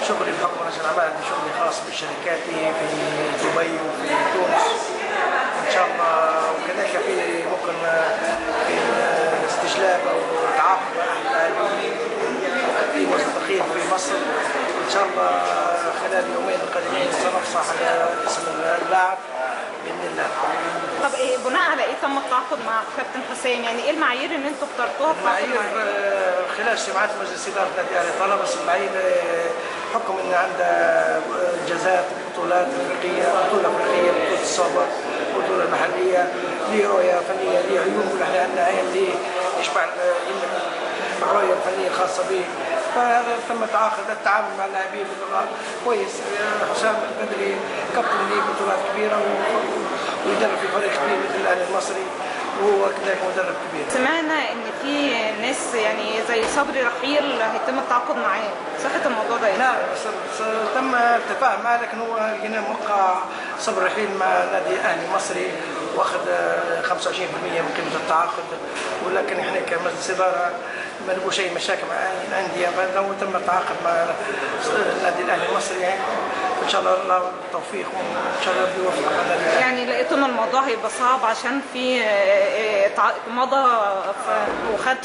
شغلي بحكم رئيس الأعمال، عندي شغلي خاص بشركاتي في دبي وفي تونس إن شاء الله، وكذلك في ممكن في استجلاب أو تعاقد مع في موظفين في مصر إن شاء الله خلال اليومين القادمين سنفصح على اسم اللاعب بإذن الله. طب إيه بناء على إيه تم التعاقد مع كابتن حسام؟ يعني إيه المعايير اللي أنتوا اخترتوها؟ المعايير خلال اجتماعات مجلس إدارة نادي الأهلي طلب، بس المعايير حكم إن عندها إنجازات بطولات أفريقية، بطولة أفريقية، بطولة السوبر، بطولة محلية، ليه رؤية فنية، ليه عيوب، ونحن عندنا عين ليه يشبع الرؤية الفنية الخاصة به. فتم التعامل مع اللاعبين بطريقة كويس. حسام البدري كابتن ليه بطولات كبيرة ويدرب في فريق كبير مثل الأهلي المصري، وهو كذلك مدرب كبير. سمعنا ان في ناس يعني زي صبري رحيل هيتم التعاقد معاه، صحة الموضوع ده؟ لا بس تم التفاهم معه، لكن هو لقينا موقع صبري رحيل مع نادي الاهلي المصري واخذ 25% من قيمة التعاقد، ولكن احنا كمجلس ادارة ما نبغوا اي مشاكل مع الاندية، فلو تم التعاقد مع النادي الاهلي المصري ان شاء الله التوفيق وان شاء الله بيوفق. يعني لقيتوا ان الموضوع هيبقى صعب عشان في مضى وخد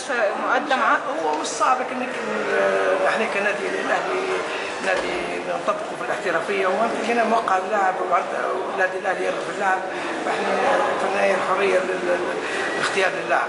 مقدم عقد؟ هو مش صعب، لكن احنا كنادي الاهلي نادي نطبقه في الاحترافيه، وهنا موقع اللاعب والنادي الاهلي يرغب اللاعب، فاحنا في النهايه الحريه الاختيار للاعب.